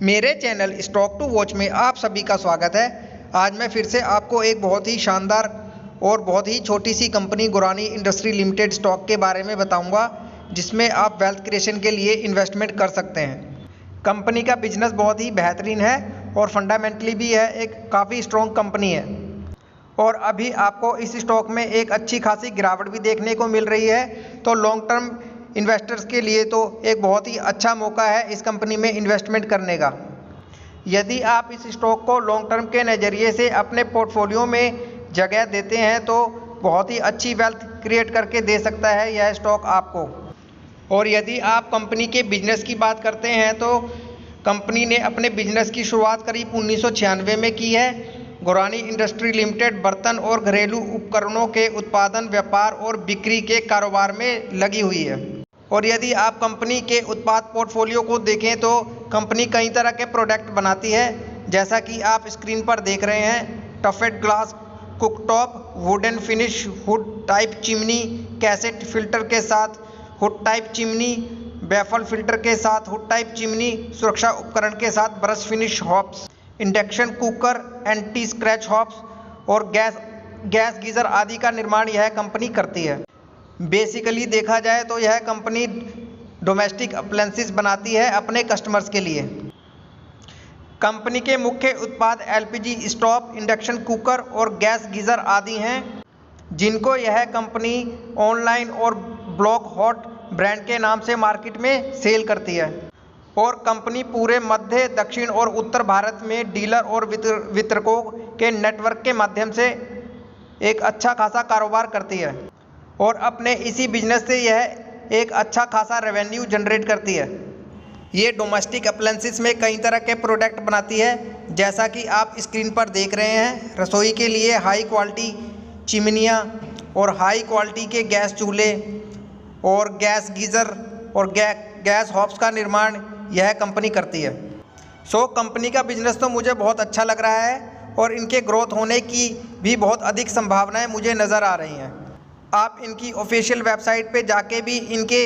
मेरे channel stock to watch में आप सभी का स्वागत है। आज मैं फिर से आपको एक बहुत ही शानदार और बहुत ही छोटी सी कंपनी गोरानी इंडस्ट्री लिमिटेड स्टॉक के बारे में बताऊंगा, जिसमें आप वेल्थ क्रिएशन के लिए इन्वेस्टमेंट कर सकते हैं। कंपनी का बिजनेस बहुत ही बेहतरीन है और फंडामेंटली भी है, एक काफ़ी स्ट्रॉन्ग कंपनी है और अभी आपको इस स्टॉक में एक अच्छी खासी गिरावट भी देखने को मिल रही है। तो लॉन्ग टर्म इन्वेस्टर्स के लिए तो एक बहुत ही अच्छा मौका है इस कंपनी में इन्वेस्टमेंट करने का। यदि आप इस स्टॉक को लॉन्ग टर्म के नज़रिए से अपने पोर्टफोलियो में जगह देते हैं तो बहुत ही अच्छी वेल्थ क्रिएट करके दे सकता है यह स्टॉक आपको। और यदि आप कंपनी के बिजनेस की बात करते हैं तो कंपनी ने अपने बिजनेस की शुरुआत करीब 1996 में की है। गोरानी इंडस्ट्री लिमिटेड बर्तन और घरेलू उपकरणों के उत्पादन, व्यापार और बिक्री के कारोबार में लगी हुई है। और यदि आप कंपनी के उत्पाद पोर्टफोलियो को देखें तो कंपनी कई तरह के प्रोडक्ट बनाती है, जैसा कि आप स्क्रीन पर देख रहे हैं। Toughened glass cooktop, wooden finish hood type chimney, cassette filter के साथ hood type chimney, baffle filter के साथ हुड टाइप चिमनी, सुरक्षा उपकरण के साथ brush finish hobs, induction cooker, anti scratch hobs और गैस गीजर आदि का निर्माण यह कंपनी करती है। बेसिकली देखा जाए तो यह कंपनी डोमेस्टिक अप्लायंसेस बनाती है अपने कस्टमर्स के लिए। कंपनी के मुख्य उत्पाद एलपीजी स्टोव, इंडक्शन कुकर और गैस गीजर आदि हैं, जिनको यह कंपनी ऑनलाइन और ब्लॉक हॉट ब्रांड के नाम से मार्केट में सेल करती है। और कंपनी पूरे मध्य, दक्षिण और उत्तर भारत में डीलर और वितरकों के नेटवर्क के माध्यम से एक अच्छा खासा कारोबार करती है और अपने इसी बिजनेस से यह एक अच्छा खासा रेवेन्यू जनरेट करती है। ये डोमेस्टिक अप्लायंसेस में कई तरह के प्रोडक्ट बनाती है, जैसा कि आप स्क्रीन पर देख रहे हैं। रसोई के लिए हाई क्वालिटी चिमनियाँ और हाई क्वालिटी के गैस चूल्हे और गैस गीज़र और गैस हॉब्स का निर्माण यह कंपनी करती है। कंपनी का बिजनेस तो मुझे बहुत अच्छा लग रहा है और इनके ग्रोथ होने की भी बहुत अधिक संभावनाएं मुझे नज़र आ रही हैं। आप इनकी ऑफिशियल वेबसाइट पे जाके भी इनके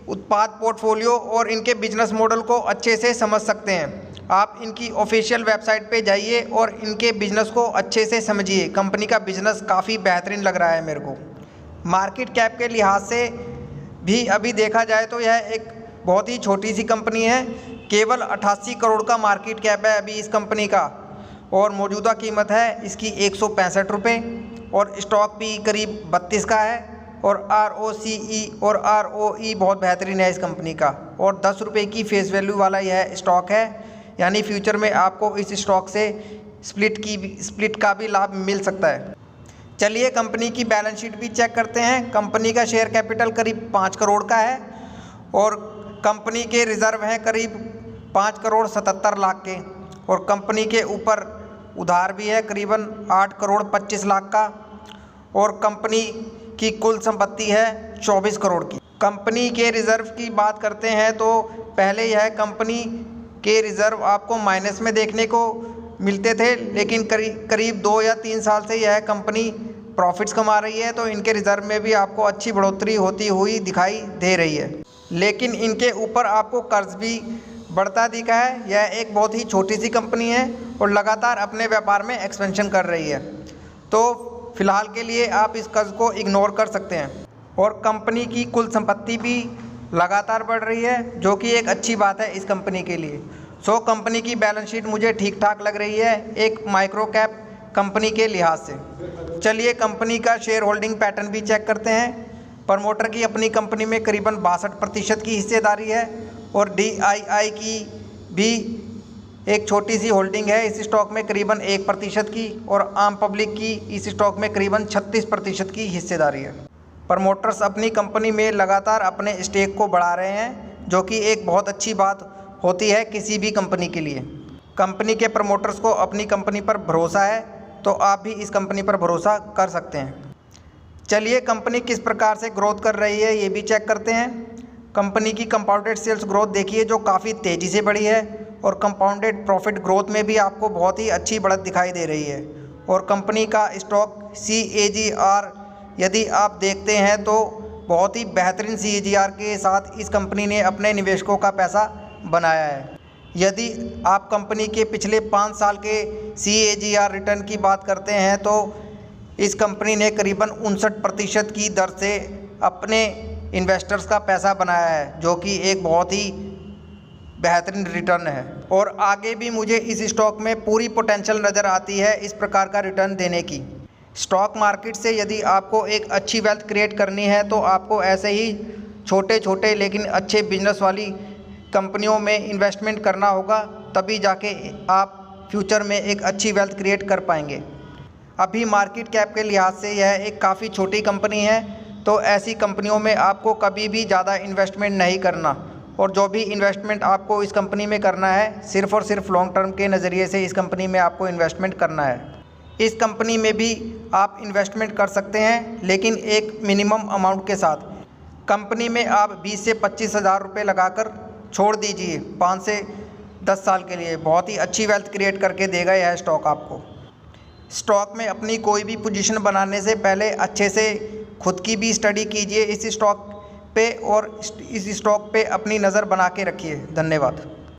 उत्पाद पोर्टफोलियो और इनके बिजनेस मॉडल को अच्छे से समझ सकते हैं। आप इनकी ऑफिशियल वेबसाइट पे जाइए और इनके बिजनेस को अच्छे से समझिए। कंपनी का बिजनेस काफ़ी बेहतरीन लग रहा है मेरे को। मार्केट कैप के लिहाज से भी अभी देखा जाए तो यह एक बहुत ही छोटी सी कंपनी है। केवल 88 करोड़ का मार्केट कैप है अभी इस कंपनी का और मौजूदा कीमत है इसकी 165 रुपये और स्टॉक भी करीब 32 का है और ROCE और ROE बहुत बेहतरीन है इस कंपनी का और 10 रुपये की फेस वैल्यू वाला यह स्टॉक है। यानी फ्यूचर में आपको इस स्टॉक से स्प्लिट का भी लाभ मिल सकता है। चलिए कंपनी की बैलेंस शीट भी चेक करते हैं। कंपनी का शेयर कैपिटल करीब 5 करोड़ का है और कंपनी के रिज़र्व हैं करीब 5 करोड़ 77 लाख के और कंपनी के ऊपर उधार भी है करीबन 8 करोड़ 25 लाख का और कंपनी की कुल संपत्ति है 24 करोड़ की। कंपनी के रिज़र्व की बात करते हैं तो पहले यह कंपनी के रिज़र्व आपको माइनस में देखने को मिलते थे, लेकिन करीब 2 या 3 साल से यह कंपनी प्रॉफिट्स कमा रही है, तो इनके रिज़र्व में भी आपको अच्छी बढ़ोतरी होती हुई दिखाई दे रही है। लेकिन इनके ऊपर आपको कर्ज भी बढ़ता दिखा है। यह एक बहुत ही छोटी सी कंपनी है और लगातार अपने व्यापार में एक्सपेंशन कर रही है, तो फिलहाल के लिए आप इस कर्ज को इग्नोर कर सकते हैं। और कंपनी की कुल संपत्ति भी लगातार बढ़ रही है, जो कि एक अच्छी बात है इस कंपनी के लिए। कंपनी की बैलेंस शीट मुझे ठीक ठाक लग रही है एक माइक्रो कैप कंपनी के लिहाज से। चलिए कंपनी का शेयर होल्डिंग पैटर्न भी चेक करते हैं। प्रमोटर की अपनी कंपनी में करीबन 62% की हिस्सेदारी है और DII की भी एक छोटी सी होल्डिंग है इस स्टॉक में करीबन 1% की और आम पब्लिक की इस स्टॉक में करीबन 36% की हिस्सेदारी है। प्रमोटर्स अपनी कंपनी में लगातार अपने स्टेक को बढ़ा रहे हैं, जो कि एक बहुत अच्छी बात होती है किसी भी कंपनी के लिए। कंपनी के प्रमोटर्स को अपनी कंपनी पर भरोसा है, तो आप भी इस कंपनी पर भरोसा कर सकते हैं। चलिए कंपनी किस प्रकार से ग्रोथ कर रही है ये भी चेक करते हैं। कंपनी की कंपाउंडेड सेल्स ग्रोथ देखिए जो काफ़ी तेज़ी से बढ़ी है और कंपाउंडेड प्रॉफिट ग्रोथ में भी आपको बहुत ही अच्छी बढ़त दिखाई दे रही है। और कंपनी का स्टॉक CAGR यदि आप देखते हैं तो बहुत ही बेहतरीन CAGR के साथ इस कंपनी ने अपने निवेशकों का पैसा बनाया है। यदि आप कंपनी के पिछले 5 साल के CAGR रिटर्न की बात करते हैं तो इस कंपनी ने करीबन 59% की दर से अपने इन्वेस्टर्स का पैसा बनाया है, जो कि एक बहुत ही बेहतरीन रिटर्न है। और आगे भी मुझे इस स्टॉक में पूरी पोटेंशियल नज़र आती है इस प्रकार का रिटर्न देने की। स्टॉक मार्केट से यदि आपको एक अच्छी वेल्थ क्रिएट करनी है तो आपको ऐसे ही छोटे छोटे लेकिन अच्छे बिजनेस वाली कंपनियों में इन्वेस्टमेंट करना होगा, तभी जाके आप फ्यूचर में एक अच्छी वेल्थ क्रिएट कर पाएंगे। अभी मार्केट कैप के लिहाज से यह एक काफ़ी छोटी कंपनी है, तो ऐसी कंपनियों में आपको कभी भी ज़्यादा इन्वेस्टमेंट नहीं करना, और जो भी इन्वेस्टमेंट आपको इस कंपनी में करना है सिर्फ़ और सिर्फ लॉन्ग टर्म के नज़रिए से इस कंपनी में आपको इन्वेस्टमेंट करना है। इस कंपनी में भी आप इन्वेस्टमेंट कर सकते हैं, लेकिन एक मिनिमम अमाउंट के साथ। कंपनी में आप 20 से 25 हज़ार रुपये लगाकर छोड़ दीजिए 5 से 10 साल के लिए। बहुत ही अच्छी वेल्थ क्रिएट करके देगा यह स्टॉक आपको। स्टॉक में अपनी कोई भी पोजीशन बनाने से पहले अच्छे से खुद की भी स्टडी कीजिए इस स्टॉक पे, और इस स्टॉक पे अपनी नज़र बना के रखिए। धन्यवाद।